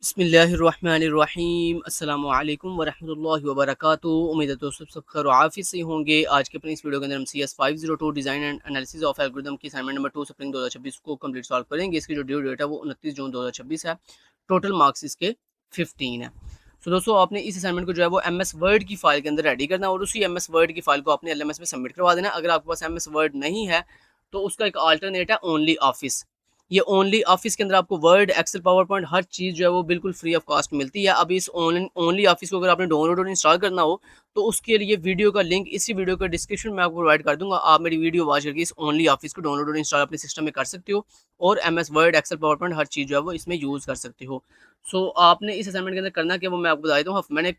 बिस्मिल्लाहिर्रहमानिर्रहीम अस्सलामु अलैकुम वरहमतुल्लाहि वबरकातुहू। उम्मीद है दोस्तों सब खैर आफियत से होंगे। आज के अपनी इस वीडियो के अंदर हम CS502 design and analysis of algorithm की असाइनमेंट नंबर 2 स्प्रिंग 2026 को कंप्लीट सॉल्व करेंगे। इसकी जो ड्यू डेट है वो 29 जून 2026 है। टोटल मार्क्स इसके 15 है। तो दोस्तों आपने इस असाइनमेंट को जो है वो MS वर्ड की फाइल के अंदर रेडी करना है और उसी MS वर्ड की फाइल को आपने LMS में सबमिट करवा देना है। अगर आपके पास MS वर्ड नहीं है तो उसका एक अल्टरनेट है ओनली ऑफिस। ये ओनली ऑफिस के अंदर आपको वर्ड, एक्सेल, पावर पॉइंट हर चीज़ जो है वो बिल्कुल फ्री ऑफ कॉस्ट मिलती है। अभी इस ओनली ऑफिस को अगर आपने डाउनलोड और इंस्टॉल करना हो तो उसके लिए वीडियो का लिंक इसी वीडियो के डिस्क्रिप्शन में आपको प्रोवाइड कर दूंगा। आप मेरी वीडियो वॉच करके इस ओनली ऑफिस को डाउनलोड और इंस्टॉल अपने सिस्टम में कर सकते हो और MS Word, Excel, PowerPoint हर चीज़ जो है वो इसमें यूज़ कर सकते हो। सो आपने इस असाइनमेंट के अंदर करना क्या वो मैं आपको बता देता हूँ। मैंने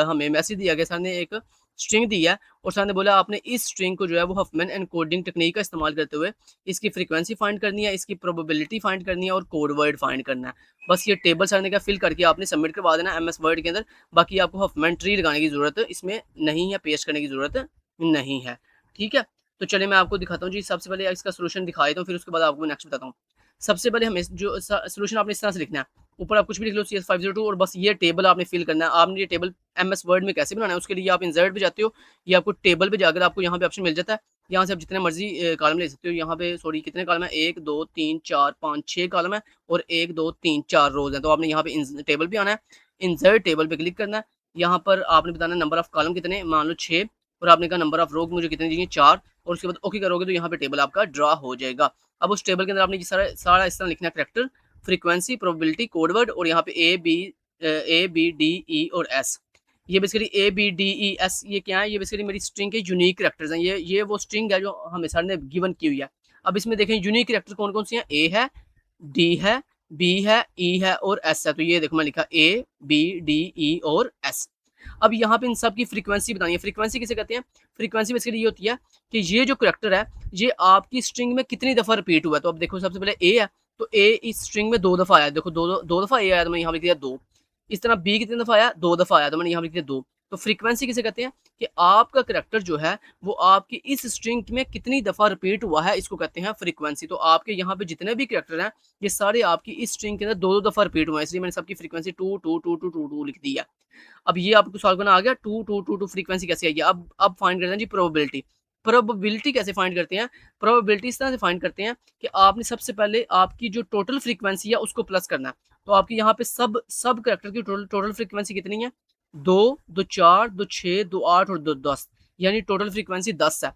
हमें मैसेज दिया गया, सर ने एक स्ट्रिंग दी है और सर ने बोला आपने इस स्ट्रिंग को जो है वो हफमैन एनकोडिंग टेक्निक का इस्तेमाल करते हुए इसकी फ्रीक्वेंसी फाइंड करनी है, इसकी प्रोबेबिलिटी फाइंड करनी है और कोड वर्ड फाइंड करना है। बस ये टेबल सर ने क्या फिल करके आपने सबमिट करवा देना MS वर्ड के अंदर। बाकी आपको हफमैन ट्री लगाने की जरूरत इसमें नहीं है, पेस्ट करने की जरूरत नहीं है। ठीक है, तो चलिए मैं आपको दिखाता हूँ जी। सबसे पहले इसका सोल्यूशन दिखा देता हूँ, फिर उसके बाद आपको नेक्स्ट बताता हूँ। सबसे पहले हमें जो सोल्यूशन आपने इस तरह से लिखना है, ऊपर आप कुछ भी लिख लो CS502 और बस ये टेबल आपने फिल करना है। आपने ये टेबल MS वर्ड में कैसे बनाना है उसके लिए आप इंसर्ट पे जाते हो, ये आपको टेबल पे जाकर आपको यहाँ पे ऑप्शन मिल जाता है। यहाँ से आप जितने मर्जी कॉलम ले सकते हो। यहाँ पे सॉरी कितने कॉलम है, 1 2 3 4 5 6 कॉलम है और 1 2 3 4 रोज है। तो आपने यहाँ पे टेबल पे आना है, इंसर्ट टेबल पे क्लिक करना है। यहाँ पर आपने बताना नंबर ऑफ कॉलम कितने, मान लो 6 और आपने कहा नंबर ऑफ रो मुझे कितने चाहिए 4 और उसके बाद ओके करोगे तो यहाँ पे टेबल आपका ड्रा हो जाएगा। अब उस टेबल के अंदर आपने सारा इस तरह लिखना है, character, frequency, probability, code word और यहाँ पे A B D E और S। ये बेसिकली ABDES ये क्या है, ये बेसिकली मेरी स्ट्रिंग के यूनिक कैरेक्टर्स हैं। ये वो स्ट्रिंग है जो हमें सर ने गिवन की हुई है। अब इसमें देखें यूनिक कैरेक्टर कौन कौन सी हैं, A है, D है, B है, E है और S है। तो ये देखो मैं लिखा ABDE और S। अब यहाँ पे इन सब की फ्रीक्वेंसी बतानी है। फ्रीक्वेंसी किसे कहते हैं, फ्रीक्वेंसी बेसिकली ये होती है कि ये जो कैरेक्टर है ये आपकी स्ट्रिंग में कितनी दफा रिपीट हुआ है। तो अब देखो सबसे पहले A है तो A इस स्ट्रिंग में 2 दफा आया, देखो दो दफा A आया तो मैंने यहाँ लिख दिया 2। इस तरह B कितनी दफा आया, 2 दफा आया तो मैंने यहाँ लिख दिया 2। तो फ्रीक्वेंसी किसे कहते हैं कि आपका कैरेक्टर जो है वो आपकी इस स्ट्रिंग में कितनी दफा रिपीट हुआ है, इसको कहते हैं फ्रीक्वेंसी। तो आपके यहाँ पे जितने भी कैरेक्टर हैं ये सारे आपकी इस स्ट्रिंग के अंदर 2 दफा रिपीट हुए हैं, इसलिए मैंने सबकी फ्रीक्वेंसी 2 2 2 2 2 2 लिख दी है। अब ये आपको सॉल्व करना आ गया। 2 2 2 2 फ्रीक्वेंसी कैसे आई है। अब फाइंड करते हैं जी प्रोबेबिलिटी। प्रोबेबिलिटी कैसे फाइंड करते हैं, प्रोबेबिलिटी इस तरह से फाइंड करते हैं कि आपने सबसे पहले आपकी जो टोटल फ्रीक्वेंसी है उसको प्लस करना है। तो आपकी यहाँ पे सब कैरेक्टर की टोटल फ्रीक्वेंसी कितनी है, 2 2 4 2 6 2 8 और 2 10, यानी टोटल फ्रीक्वेंसी 10 है।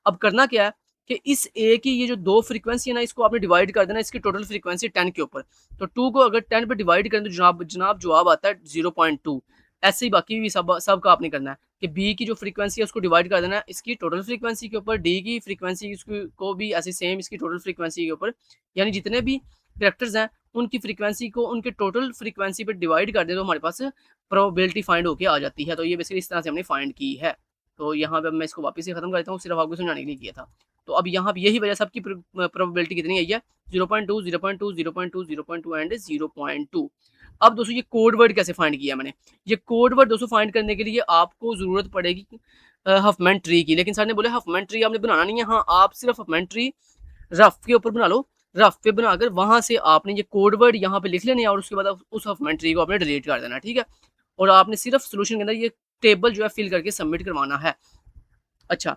अब करना क्या है कि इस ए की ये जो 2 फ्रीक्वेंसी है ना इसको आपने डिवाइड कर देना इसकी टोटल फ्रीक्वेंसी 10 के ऊपर। तो 2 को अगर 10 पे डिवाइड करें तो जनाब जवाब आता है 0.2। ऐसे ही बाकी भी सब का आपने करना है कि बी की जो फ्रीक्वेंसी है उसको डिवाइड कर देना है इसकी टोटल फ्रीक्वेंसी के ऊपर, डी की फ्रीक्वेंसी को भी ऐसे सेम इसकी टोटल फ्रीक्वेंसी के ऊपर, यानी जितने भी कैरेक्टर्स हैं उनकी फ्रीक्वेंसी को उनके टोटल फ्रीक्वेंसी पे डिवाइड कर दे तो हमारे पास प्रोबेबिलिटी फाइंड होके आ जाती है। तो ये बेसिकली इस तरह से हमने फाइंड की है। तो यहाँ पे मैं इसको वापस से खत्म करता हूँ, सिर्फ आपको समझाने के लिए किया था। तो अब यहाँ पे यही वजह सबकी प्रोबेबिलिटी कितनी आई है, 0.2 0.2 0.2 0.2 एंड 0.2। अब दोस्तों ये कोड वर्ड कैसे फाइंड किया मैंने, ये कोड वर्ड दोस्तों फाइंड करने के लिए आपको जरूरत पड़ेगी हफमैन ट्री की। लेकिन सर ने बोले हफमैन ट्री आपने बनाना नहीं है। हाँ, आप सिर्फ हफमैन ट्री रफ के ऊपर बना लो, रफ पे बनाकर वहां से आपने ये कोड वर्ड यहाँ पे लिख लेने और उसके बाद उस हफमैन ट्री को आपने डिलीट कर देना। ठीक है, और आपने सिर्फ सोल्यूशन के अंदर ये टेबल जो है फिल करके सबमिट करवाना है। अच्छा,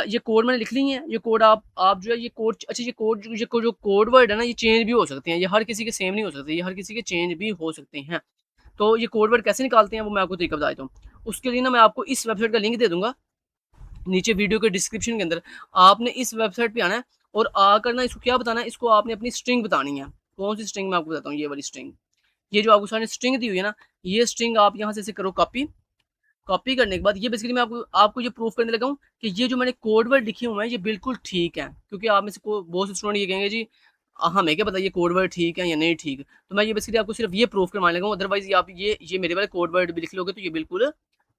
ये कोड मैंने लिख ली है। ये कोड आप जो है ये कोड, अच्छा ये जो कोड वर्ड है ना ये चेंज भी हो सकते हैं, ये हर किसी के सेम नहीं हो सकते, ये हर किसी के चेंज भी हो सकते हैं। तो ये कोड वर्ड कैसे निकालते हैं वो मैं आपको तरीका बता देता हूँ। उसके लिए ना मैं आपको इस वेबसाइट का लिंक दे दूंगा नीचे वीडियो के डिस्क्रिप्शन के अंदर। आपने इस वेबसाइट पे आना है और आकर ना इसको क्या बताना है, इसको आपने अपनी स्ट्रिंग बतानी है। कौन सी स्ट्रिंग मैं आपको बताता हूँ, ये वाली स्ट्रिंग, ये जो आपको सामने स्ट्रिंग दी हुई है ना, ये स्ट्रिंग आप यहाँ से करो कॉपी। कॉपी करने के बाद ये बेसिकली मैं आपको ये प्रूफ करने लगा हूँ कि ये जो मैंने कोड वर्ड लिखे हुए हैं ये बिल्कुल ठीक है। क्योंकि आप में से बहुत से स्टूडेंट ये कहेंगे जी हमें क्या पता ये कोड वर्ड ठीक है या नहीं ठीक। तो मैं ये बेसिकली आपको सिर्फ ये प्रूफ करवाने लगा हूँ। अदरवाइज आप ये मेरे वाले कोड वर्ड भी लिख लोगे तो ये बिल्कुल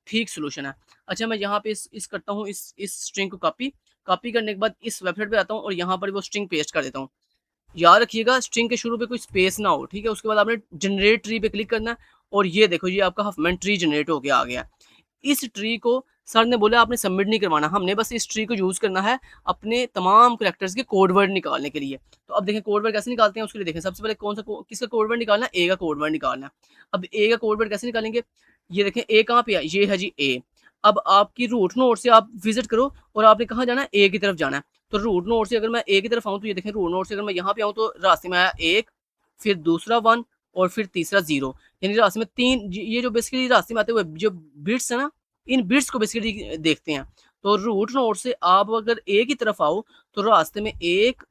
ठीक सोल्यूशन है। अच्छा, मैं यहाँ पे इस करता हूँ इस स्ट्रिंग को कॉपी करने के बाद इस वेबसाइट पे आता हूँ और यहाँ पर वो स्ट्रिंग पेस्ट कर देता हूँ। याद रखिएगा स्ट्रिंग के शुरू पे कोई स्पेस ना हो। ठीक है, उसके बाद आपने जनरेट ट्री पे क्लिक करना है और ये देखो ये आपका हफमैन ट्री जनरेट होके आ गया। इस ट्री को सर ने बोला आपने सबमिट नहीं करवाना, हमने बस इस ट्री को यूज़ करना है अपने तमाम कैरेक्टर्स के कोड वर्ड निकालने के लिए। तो अब देखें कोड वर्ड कैसे निकालते हैं, उसके लिए देखें सबसे पहले कौन सा किसका कोड वर्ड निकालना है, ए का कोड वर्ड निकालना है। अब ए का कोड वर्ड कैसे निकालेंगे, ये देखें ए कहाँ पे है, ये है जी ए। अब आपकी रूट नोड से आप विजिट करो और आपने कहाँ जाना है, ए की तरफ जाना है। तो रूट नोड से अगर मैं ए की तरफ आऊँ तो ये देखें रूट नोड से अगर मैं यहाँ पे आऊँ तो रास्ते में आया 1, फिर दूसरा 1 और फिर तीसरा 0, यानी रास्ते में 3, ये जो बेसिकली रास्ते में आते हुए जो बिट्स है ना, इन बिट्स को बेसिकली देखते हैं। तो रूट नोड से आप अगर ए की तरफ आओ तो रास्ते में 1,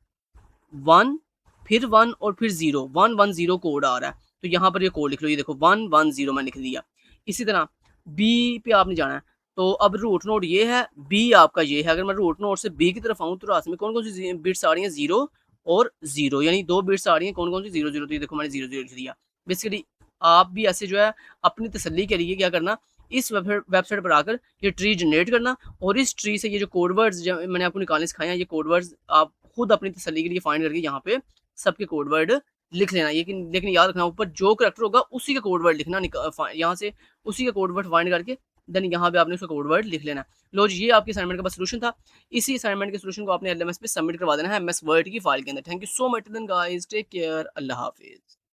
1, फिर 1 और फिर 0, 110 कोड आ रहा है। तो यहाँ पर ये कोड लिख लो, ये देखो 110 मैंने लिख दिया। इसी तरह बी पे आपने जाना है, तो अब रूट नोड ये है, बी आपका ये है। अगर मैं रूट नोड से बी की तरफ आऊँ तो रास्ते में कौन कौन सी बिट्स आ रही हैं, 0 और 0, यानी 2 बिट्स आ रही हैं, कौन कौन सी, 0 0। तो ये देखो मैंने 0 0 लिख दिया। बेसिकली आप भी ऐसे जो है अपनी तसल्ली के लिए क्या करना, इस वेबसाइट पर आकर ये ट्री जनरेट करना और इस ट्री से ये जो कोड वर्ड्स मैंने आपको निकालने सिखाए हैं, ये कोड वर्ड्स आप खुद अपनी तसल्ली के लिए फाइंड करके यहाँ पे सबके कोड वर्ड लिख लेना। लेकिन याद रखना ऊपर जो करैक्टर होगा उसी का कोड वर्ड लिखना, यहाँ से उसी का कोड वर्ड फाइंड करके देन यहाँ पे आपने उसका कोड वर्ड लिख लेना। लो जी, ये आपकी असाइनमेंट का बस सोल्यूशन था। इसी असाइनमेंट के सोल्यूशन को आपने एलएमएस पे सबमिट करवा देना है, एमएस वर्ड की फाइल के अंदर। Thank you so much then guys, take care, अल्लाह हाफिज।